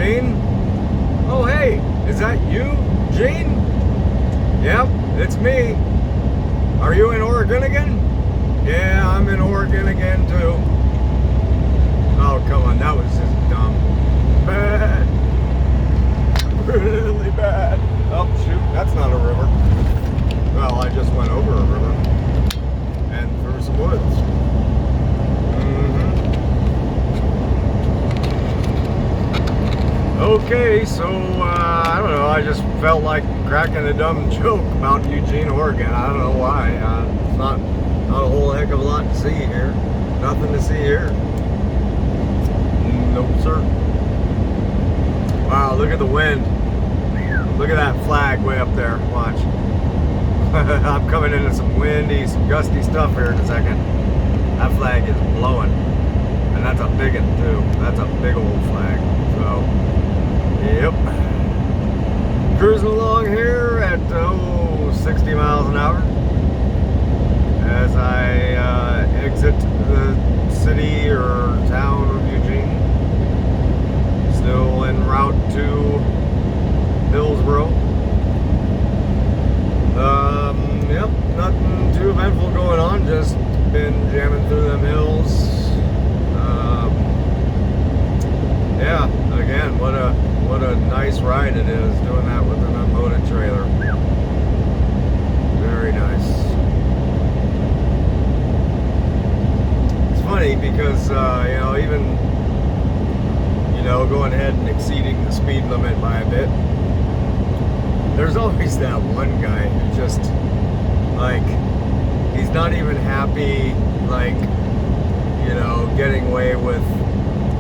Gene? Oh, hey, is that you, Gene? Yep, it's me. Are you in Oregon again? Yeah, I'm in Oregon again, too. Oh, come on, that was just dumb. Bad. Really bad. Oh, shoot, that's not a river. Well, I just went over a river. And through some woods. Okay, so, I don't know, I just felt like cracking a dumb joke about Eugene, Oregon. I don't know why. It's not a whole heck of a lot to see here. Nothing to see here. Nope, sir. Wow, look at the wind. Look at that flag way up there. Watch. I'm coming into some windy, some gusty stuff here in a second. That flag is blowing. And that's a big one, too. That's a big old flag. So, yep. Cruising along here at 60 miles an hour as I exit the city or town of Eugene. Still en route to Hillsboro. Yep, nothing too eventful going on. Just been jamming through them hills. Yeah, again, what a nice ride it is doing that with an unloaded trailer. Very nice. It's funny because even going ahead and exceeding the speed limit by a bit, there's always that one guy who just he's not even happy getting away with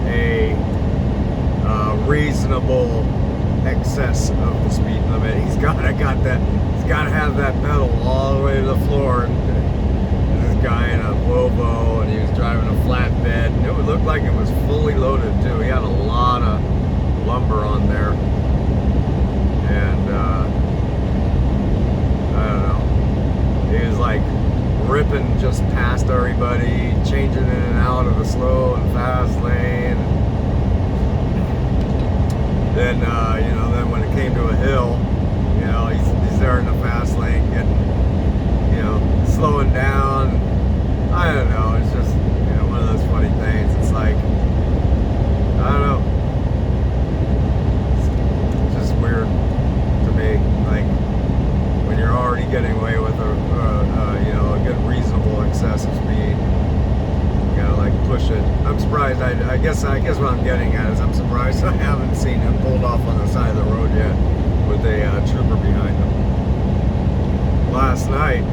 a reasonable excess of the speed limit. He's gotta have that pedal all the way to the floor. And this guy in a Volvo, and he was driving a flatbed, and it would look like it was fully loaded too. He had a lot of lumber on there, and I don't know. He was ripping just past everybody, changing in and out of the slow and fast lane. Then, then when it came to a hill, he's there in the fast lane, getting, slowing down. I don't know, it's just, one of those funny things. It's I don't know. It's just weird to me, when you're already getting away with a good reasonable excessive speed. You gotta push it. I'm surprised. I guess what I'm getting at is I'm surprised I haven't seen him pulled off on the side of the road yet with a trooper behind him. Last night,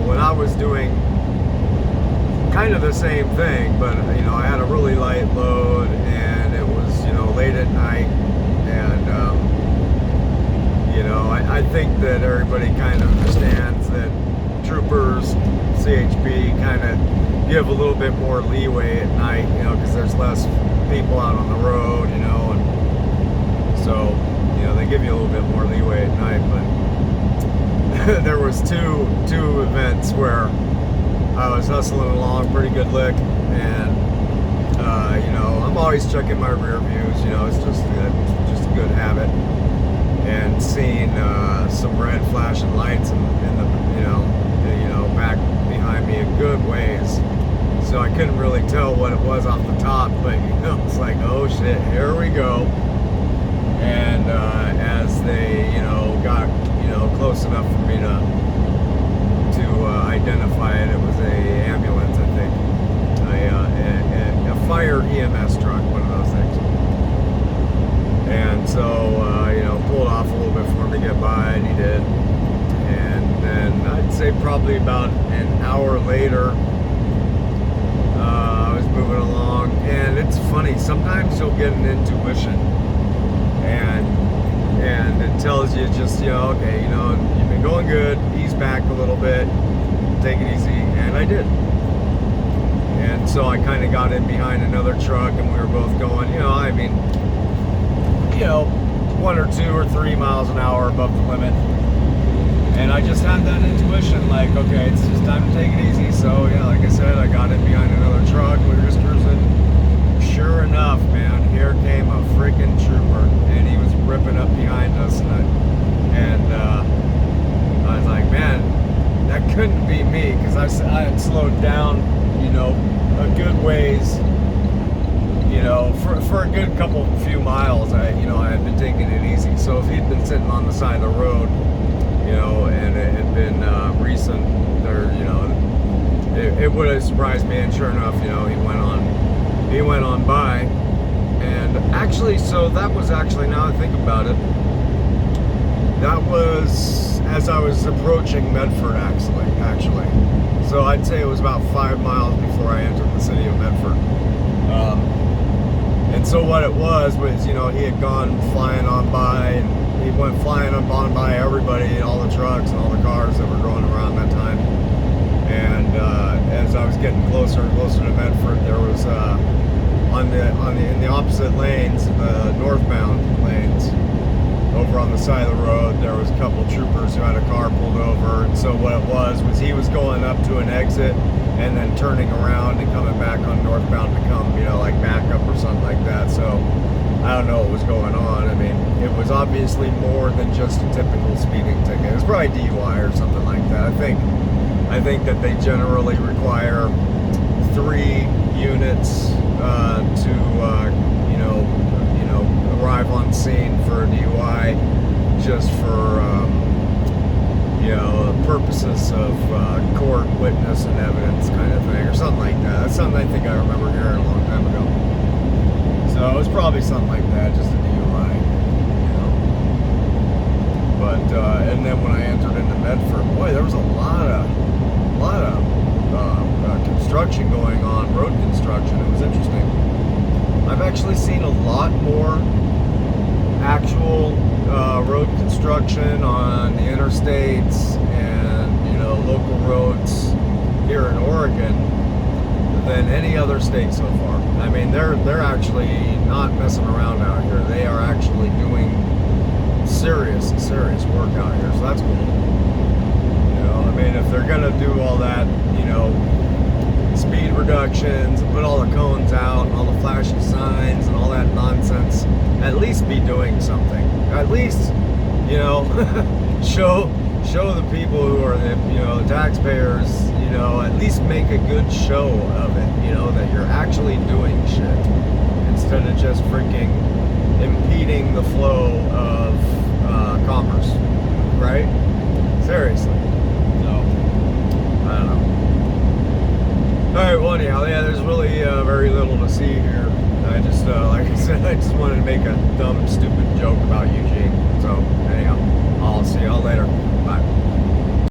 when I was doing kind of the same thing, but I had a really light load, and it was late at night, and I think that everybody kind of understands that troopers, CHP, kind of give a little bit more leeway at night, because there's less people out on the road, and so, they give you a little bit more leeway at night. But there was two events where I was hustling along pretty good lick, and I'm always checking my rear views, it's just a good habit, and seeing some red flashing lights in the back behind me a good ways. So I couldn't really tell what it was off the top, but it's oh shit, here we go. And as they got close enough for me to identify it, it was a ambulance, I think, a fire EMS truck, one of those things. And so pulled off a little bit for him to get by, and he did. And then I'd say probably about an hour later, I was moving along, and it's funny, sometimes you'll get an intuition, and it tells you just, okay, you've been going good, ease back a little bit, take it easy, and I did. And so I kind of got in behind another truck, and we were both going, 1 or 2 or 3 miles an hour above the limit. And I just had that intuition, okay, it's just time to take it easy. So, like I said, I got in behind another truck. We were just cruising. Sure enough, man, here came a freaking ways, you know, for a good few miles, I had been taking it easy. So if he'd been sitting on the side of the road, you know, and it had been recent, or you know, it would have surprised me. And sure enough, you know, he went on by. And actually, so that was actually, now I think about it, that was as I was approaching Medford, actually. So I'd say it was about 5 miles before I entered the city of Medford. And so what it was, you know, he had gone flying on by, and he went flying on by everybody, all the trucks and all the cars that were going around that time. And as I was getting closer and closer to Medford, there was in the opposite lanes, the northbound lanes, over on the side of the road, there was a couple troopers who had a car pulled over. And so what it was he was going up to an exit and then turning around and coming back on northbound to come, you know, like back up or something like that. So I don't know what was going on. I mean, it was obviously more than just a typical speeding ticket. It was probably DUI or something like that. I think that they generally require 3 units to arrive on scene for a DUI, just for purposes of court witness and evidence kind of thing, or something like that. That's something I think I remember hearing a long time ago. So it was probably something like that, just a DUI, you know. But and then when I entered into Medford, boy, there was a lot of construction going on, road construction. It was interesting. I've actually seen a lot more actual road construction on the interstates and, you know, local roads here in Oregon than any other state so far. I mean, they're actually not messing around out here. They are actually doing serious work out here, so that's cool. You know, I mean, if they're gonna do all that, you know, speed reductions and put all the cones out and all the flashing signs and all that nonsense, at least be doing something. At least, you know, show the people who are the taxpayers, you know, at least make a good show of it, you know, that you're actually doing shit instead of just freaking impeding the flow of commerce, right? Seriously. So, I don't know. Alright, well anyhow, yeah, there's really very little to see here. I just, like I said, I just wanted to make a dumb, stupid